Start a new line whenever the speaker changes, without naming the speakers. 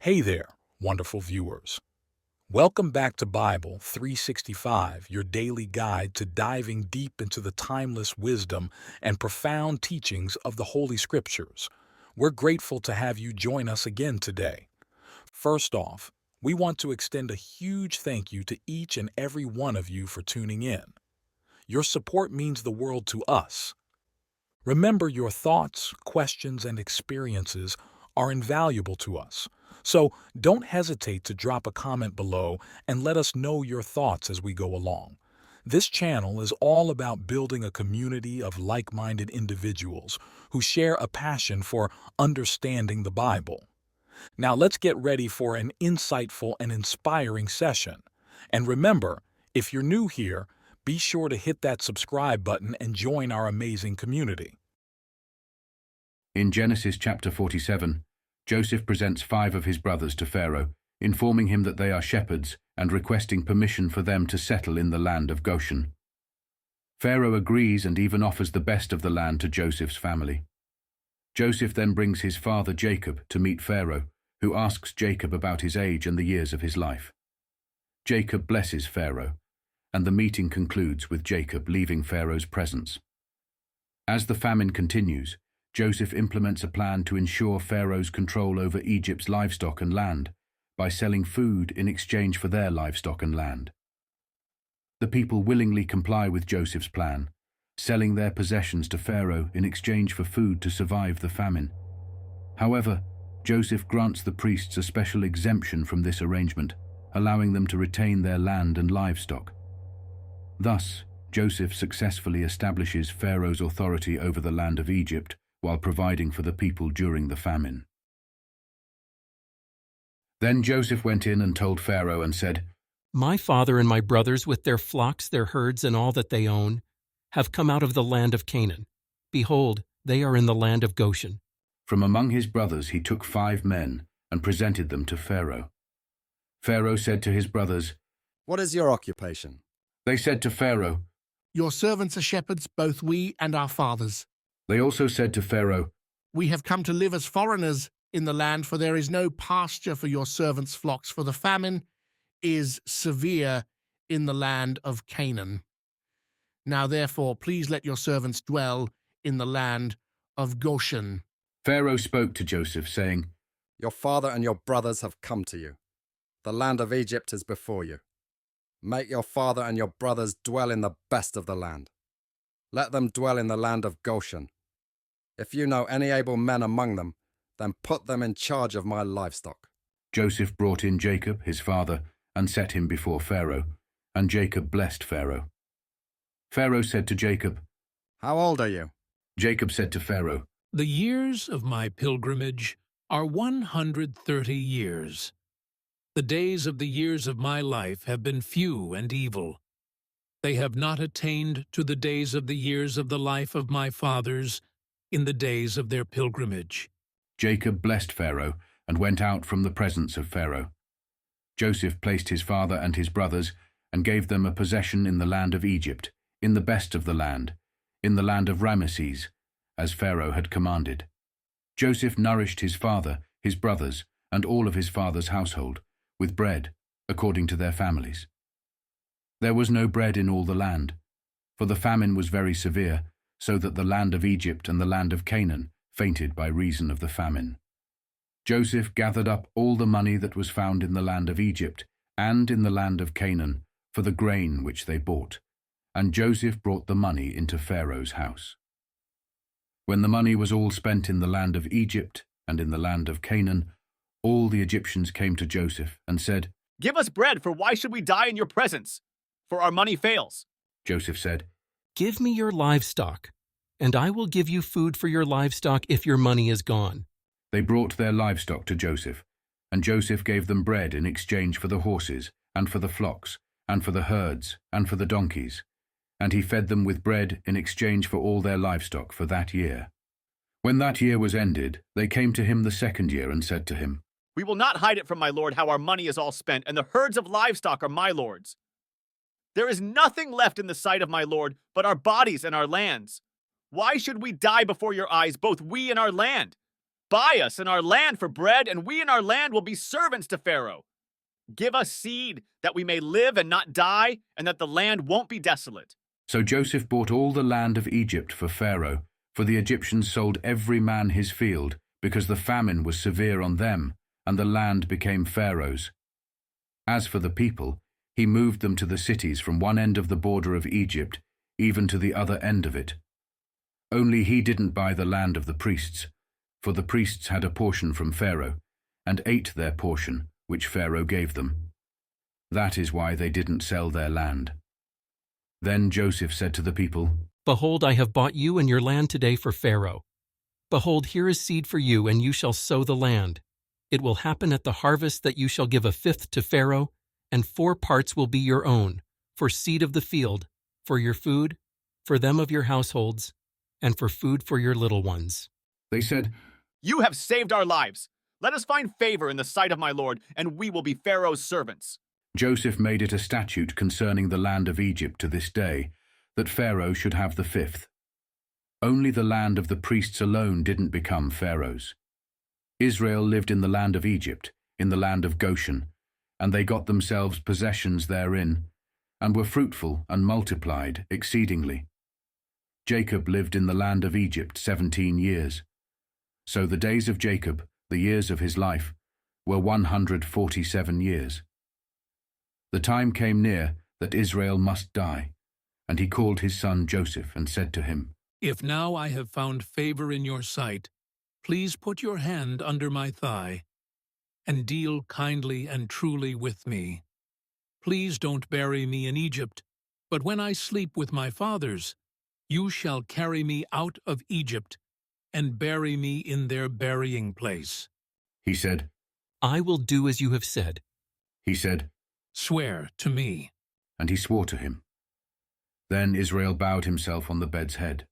Hey there, wonderful viewers. Welcome back to Bible 365, your daily guide to diving deep into the timeless wisdom and profound teachings of the Holy Scriptures. We're grateful to have you join us again today. First off, we want to extend a huge thank you to each and every one of you for tuning in. Your support means the world to us. Remember, your thoughts, questions, and experiences are invaluable to us. So don't hesitate to drop a comment below and let us know your thoughts as we go along. This channel is all about building a community of like-minded individuals who share a passion for understanding the Bible. Now let's get ready for an insightful and inspiring session. And remember, if you're new here, be sure to hit that subscribe button and join our amazing community.
In Genesis chapter 47, Joseph presents 5 of his brothers to Pharaoh, informing him that they are shepherds and requesting permission for them to settle in the land of Goshen. Pharaoh agrees and even offers the best of the land to Joseph's family. Joseph then brings his father Jacob to meet Pharaoh, who asks Jacob about his age and the years of his life. Jacob blesses Pharaoh, and the meeting concludes with Jacob leaving Pharaoh's presence. As the famine continues, Joseph implements a plan to ensure Pharaoh's control over Egypt's livestock and land by selling food in exchange for their livestock and land. The people willingly comply with Joseph's plan, selling their possessions to Pharaoh in exchange for food to survive the famine. However, Joseph grants the priests a special exemption from this arrangement, allowing them to retain their land and livestock. Thus, Joseph successfully establishes Pharaoh's authority over the land of Egypt while providing for the people during the famine. Then Joseph went in and told Pharaoh and said,
My father and my brothers with their flocks, their herds, and all that they own, have come out of the land of Canaan. Behold, they are in the land of Goshen.
From among his brothers he took 5 men and presented them to Pharaoh. Pharaoh said to his brothers,
What is your occupation?
They said to Pharaoh,
Your servants are shepherds, both we and our fathers.
They also said to Pharaoh,
We have come to live as foreigners in the land, for there is no pasture for your servants' flocks, for the famine is severe in the land of Canaan. Now therefore, please let your servants dwell in the land of Goshen.
Pharaoh spoke to Joseph, saying,
Your father and your brothers have come to you. The land of Egypt is before you. Make your father and your brothers dwell in the best of the land. Let them dwell in the land of Goshen. If you know any able men among them, then put them in charge of my livestock.
Joseph brought in Jacob, his father, and set him before Pharaoh, and Jacob blessed Pharaoh. Pharaoh said to Jacob,
How old are you?
Jacob said to Pharaoh,
The years of my pilgrimage are 130 years. The days of the years of my life have been few and evil. They have not attained to the days of the years of the life of my fathers in the days of their pilgrimage.
Jacob blessed Pharaoh and went out from the presence of Pharaoh. Joseph placed his father and his brothers and gave them a possession in the land of Egypt, in the best of the land, in the land of Ramesses, as Pharaoh had commanded. Joseph nourished his father, his brothers, and all of his father's household with bread, according to their families. There was no bread in all the land, for the famine was very severe, so that the land of Egypt and the land of Canaan fainted by reason of the famine. Joseph gathered up all the money that was found in the land of Egypt and in the land of Canaan for the grain which they bought, and Joseph brought the money into Pharaoh's house. When the money was all spent in the land of Egypt and in the land of Canaan, all the Egyptians came to Joseph and said,
Give us bread, for why should we die in your presence? For our money fails.
Joseph said,
Give me your livestock, and I will give you food for your livestock if your money is gone.
They brought their livestock to Joseph, and Joseph gave them bread in exchange for the horses, and for the flocks, and for the herds, and for the donkeys, and he fed them with bread in exchange for all their livestock for that year. When that year was ended, they came to him the second year and said to him,
We will not hide it from my lord how our money is all spent, and the herds of livestock are my lord's. There is nothing left in the sight of my lord but our bodies and our lands. Why should we die before your eyes, both we and our land? buy us and our land for bread, and we and our land will be servants to Pharaoh. Give us seed, that we may live and not die, and that the land won't be desolate."
So Joseph bought all the land of Egypt for Pharaoh, for the Egyptians sold every man his field, because the famine was severe on them, and the land became Pharaoh's. As for the people, he moved them to the cities from one end of the border of Egypt, even to the other end of it. Only he didn't buy the land of the priests, for the priests had a portion from Pharaoh, and ate their portion, which Pharaoh gave them. That is why they didn't sell their land. Then Joseph said to the people,
Behold, I have bought you and your land today for Pharaoh. Behold, here is seed for you, and you shall sow the land. It will happen at the harvest that you shall give a fifth to Pharaoh, and 4 parts will be your own, for seed of the field, for your food, for them of your households, and for food for your little ones.
They said,
"You have saved our lives. Let us find favor in the sight of my lord, and we will be Pharaoh's servants."
Joseph made it a statute concerning the land of Egypt to this day, that Pharaoh should have the fifth. Only the land of the priests alone didn't become Pharaoh's. Israel lived in the land of Egypt, in the land of Goshen, and they got themselves possessions therein, and were fruitful and multiplied exceedingly. Jacob lived in the land of Egypt 17 years. So the days of Jacob, the years of his life, were 147 years. The time came near that Israel must die, and he called his son Joseph and said to him,
If now I have found favor in your sight, please put your hand under my thigh, and deal kindly and truly with me. Please don't bury me in Egypt, but when I sleep with my fathers, you shall carry me out of Egypt and bury me in their burying place.
He said,
I will do as you have said.
He said,
Swear to me.
and he swore to him. Then Israel bowed himself on the bed's head.